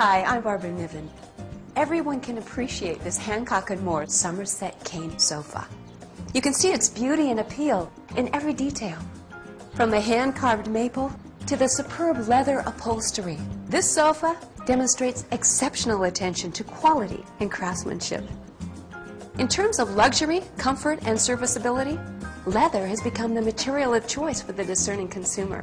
Hi, I'm Barbara Niven. Everyone can appreciate this Hancock Moore Somerset cane sofa. You can see its beauty and appeal in every detail. From the hand-carved maple to the superb leather upholstery, this sofa demonstrates exceptional attention to quality and craftsmanship. In terms of luxury, comfort, and serviceability, leather has become the material of choice for the discerning consumer.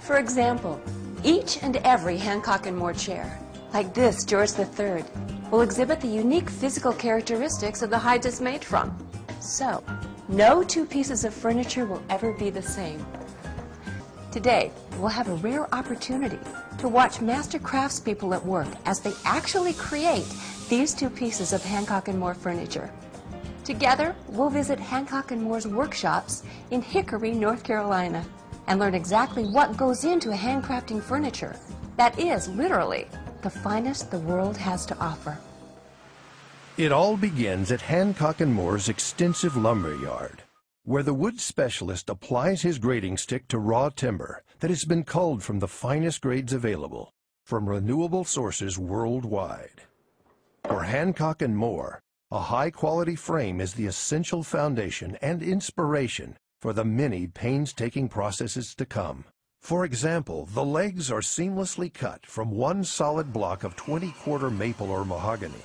For example, each and every Hancock Moore chair, like this George III, will exhibit the unique physical characteristics of the hide it's made from. So, no two pieces of furniture will ever be the same. Today, we'll have a rare opportunity to watch master craftspeople at work as they actually create these two pieces of Hancock Moore furniture. Together, we'll visit Hancock Moore's workshops in Hickory, North Carolina, and learn exactly what goes into handcrafting furniture that is, literally, the finest the world has to offer. It all begins at Hancock Moore's extensive lumber yard, where the wood specialist applies his grading stick to raw timber that has been culled from the finest grades available from renewable sources worldwide. For Hancock Moore, a high-quality frame is the essential foundation and inspiration for the many painstaking processes to come. For example, the legs are seamlessly cut from one solid block of 20-quarter maple or mahogany.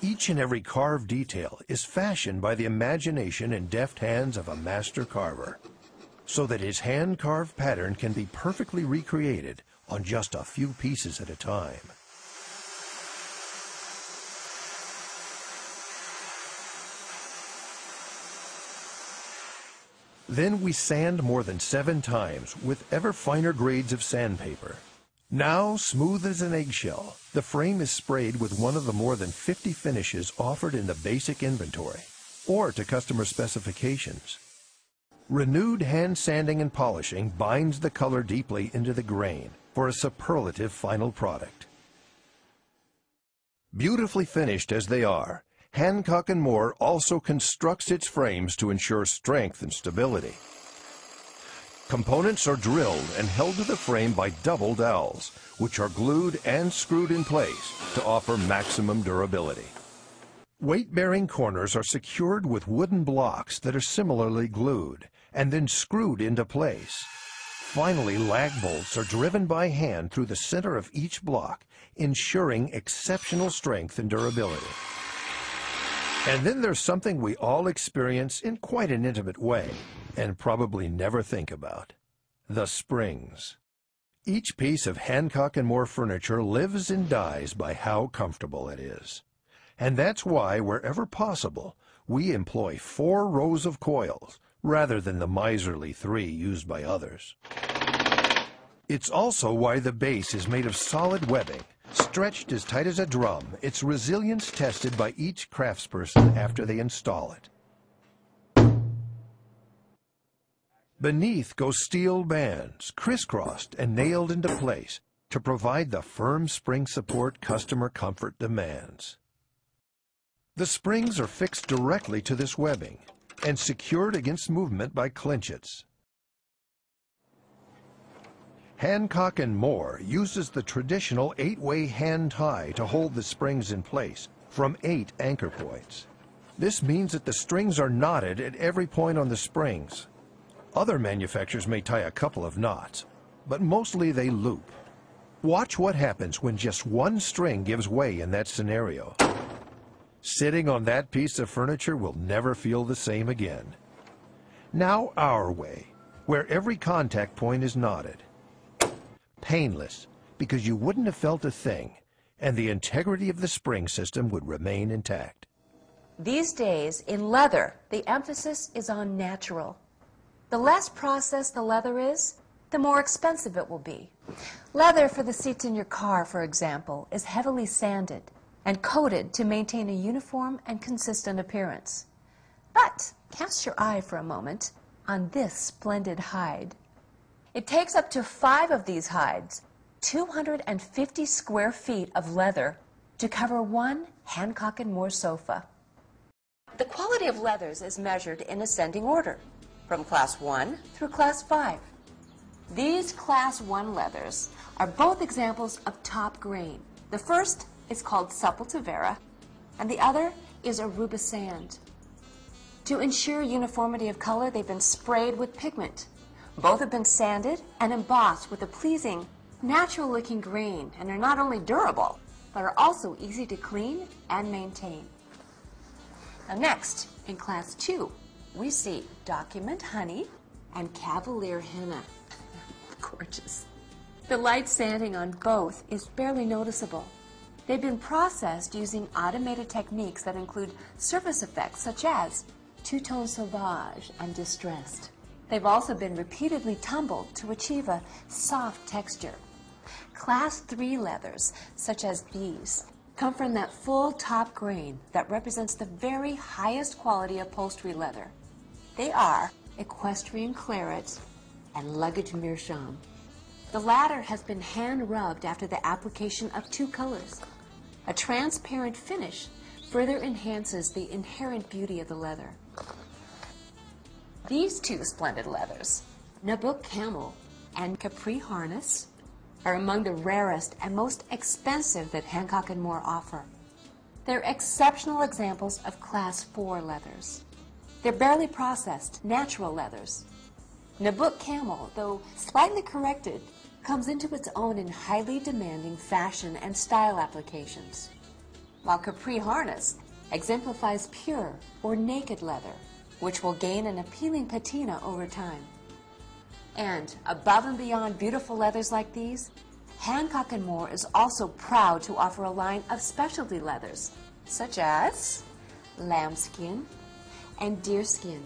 Each and every carved detail is fashioned by the imagination and deft hands of a master carver, so that his hand-carved pattern can be perfectly recreated on just a few pieces at a time. Then we sand more than 7 times with ever finer grades of sandpaper. Now, smooth as an eggshell, the frame is sprayed with one of the more than 50 finishes offered in the basic inventory, or to customer specifications. Renewed hand sanding and polishing binds the color deeply into the grain for a superlative final product. Beautifully finished as they are, Hancock Moore also constructs its frames to ensure strength and stability. Components are drilled and held to the frame by double dowels, which are glued and screwed in place to offer maximum durability. Weight-bearing corners are secured with wooden blocks that are similarly glued and then screwed into place. Finally, lag bolts are driven by hand through the center of each block, ensuring exceptional strength and durability. And then there's something we all experience in quite an intimate way, and probably never think about: the springs. Each piece of Hancock Moore furniture lives and dies by how comfortable it is. And that's why, wherever possible, we employ 4 rows of coils, rather than the miserly 3 used by others. It's also why the base is made of solid webbing, stretched as tight as a drum, its resilience tested by each craftsperson after they install it. Beneath go steel bands, crisscrossed and nailed into place to provide the firm spring support customer comfort demands. The springs are fixed directly to this webbing and secured against movement by clinchets. Hancock Moore uses the traditional 8-way hand tie to hold the springs in place from 8 anchor points. This means that the strings are knotted at every point on the springs. Other manufacturers may tie a couple of knots, but mostly they loop. Watch what happens when just one string gives way in that scenario. Sitting on that piece of furniture will never feel the same again. Now our way, where every contact point is knotted. Painless, because you wouldn't have felt a thing, and the integrity of the spring system would remain intact. These days, in leather, the emphasis is on natural. The less processed the leather is, the more expensive it will be. Leather for the seats in your car, for example, is heavily sanded and coated to maintain a uniform and consistent appearance. But cast your eye for a moment on this splendid hide. It takes up to 5 of these hides, 250 square feet of leather, to cover one Hancock Moore sofa. The quality of leathers is measured in ascending order, from Class 1 through Class 5. These Class 1 leathers are both examples of top grain, The first is called supple Tavera, and the other is Aruba sand. To ensure uniformity of color, they've been sprayed with pigment. Both have been sanded and embossed with a pleasing, natural-looking grain, and are not only durable, but are also easy to clean and maintain. Now next, in Class 2, we see Document Honey and Cavalier Henna. Gorgeous. The light sanding on both is barely noticeable. They've been processed using automated techniques that include surface effects such as two-tone sauvage and distressed. They've also been repeatedly tumbled to achieve a soft texture. Class 3 leathers, such as these, come from that full top grain that represents the very highest quality upholstery leather. They are equestrian claret and luggage meerschaum. The latter has been hand-rubbed after the application of 2 colors. A transparent finish further enhances the inherent beauty of the leather. These 2 splendid leathers, Nabuk Camel and Capri Harness, are among the rarest and most expensive that Hancock Moore offer. They're exceptional examples of Class 4 leathers. They're barely processed, natural leathers. Nabuk Camel, though slightly corrected, comes into its own in highly demanding fashion and style applications, while Capri Harness exemplifies pure or naked leather, which will gain an appealing patina over time. And above and beyond beautiful leathers like these, Hancock Moore is also proud to offer a line of specialty leathers, such as lambskin and deerskin,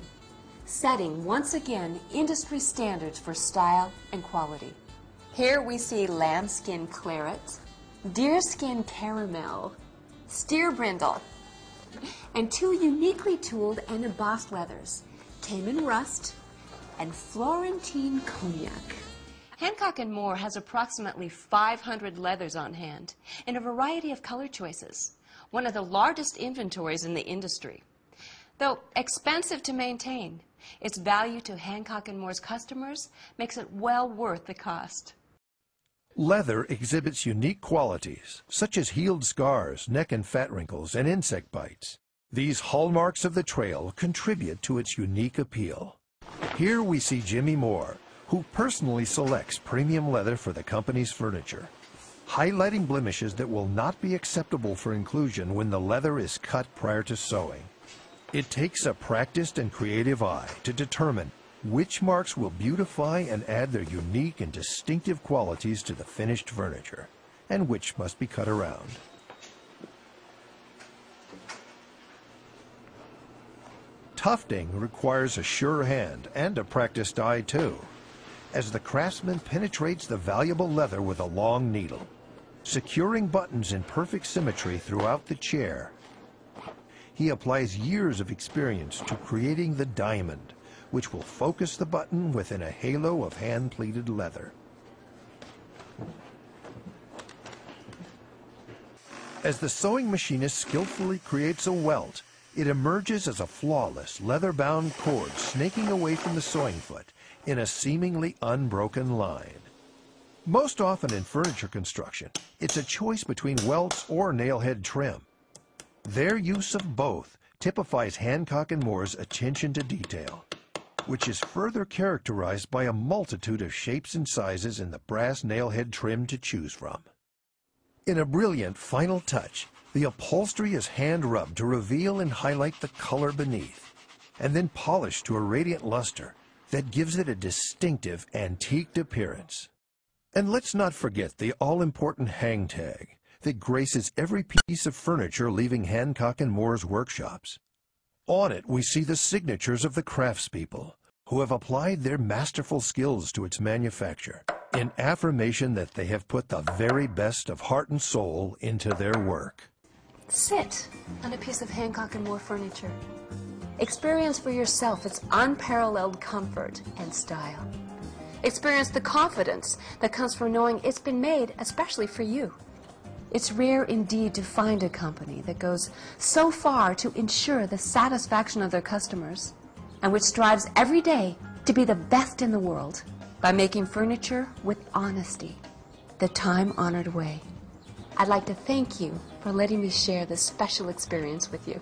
setting once again industry standards for style and quality. Here we see lambskin claret, deerskin caramel, steer brindle, and 2 uniquely tooled and embossed leathers, Cayman rust and Florentine cognac. Hancock Moore has approximately 500 leathers on hand in a variety of color choices, one of the largest inventories in the industry. Though expensive to maintain, its value to Hancock Moore's customers makes it well worth the cost. Leather exhibits unique qualities, such as healed scars, neck and fat wrinkles, and insect bites. These hallmarks of the trail contribute to its unique appeal. Here we see Jimmy Moore, who personally selects premium leather for the company's furniture, highlighting blemishes that will not be acceptable for inclusion when the leather is cut prior to sewing. It takes a practiced and creative eye to determine which marks will beautify and add their unique and distinctive qualities to the finished furniture, and which must be cut around. Tufting requires a sure hand and a practiced eye too, as the craftsman penetrates the valuable leather with a long needle, securing buttons in perfect symmetry throughout the chair. He applies years of experience to creating the diamond, which will focus the button within a halo of hand-pleated leather. As the sewing machinist skillfully creates a welt, it emerges as a flawless, leather-bound cord snaking away from the sewing foot in a seemingly unbroken line. Most often in furniture construction, it's a choice between welts or nailhead trim. Their use of both typifies Hancock Moore's attention to detail, which is further characterized by a multitude of shapes and sizes in the brass nailhead trim to choose from. In a brilliant final touch, the upholstery is hand-rubbed to reveal and highlight the color beneath, and then polished to a radiant luster that gives it a distinctive, antiqued appearance. And let's not forget the all-important hang tag that graces every piece of furniture leaving Hancock Moore's workshops. On it, we see the signatures of the craftspeople who have applied their masterful skills to its manufacture, in affirmation that they have put the very best of heart and soul into their work. Sit on a piece of Hancock Moore furniture. Experience for yourself its unparalleled comfort and style. Experience the confidence that comes from knowing it's been made especially for you. It's rare indeed to find a company that goes so far to ensure the satisfaction of their customers, and which strives every day to be the best in the world by making furniture with honesty, the time-honored way. I'd like to thank you for letting me share this special experience with you.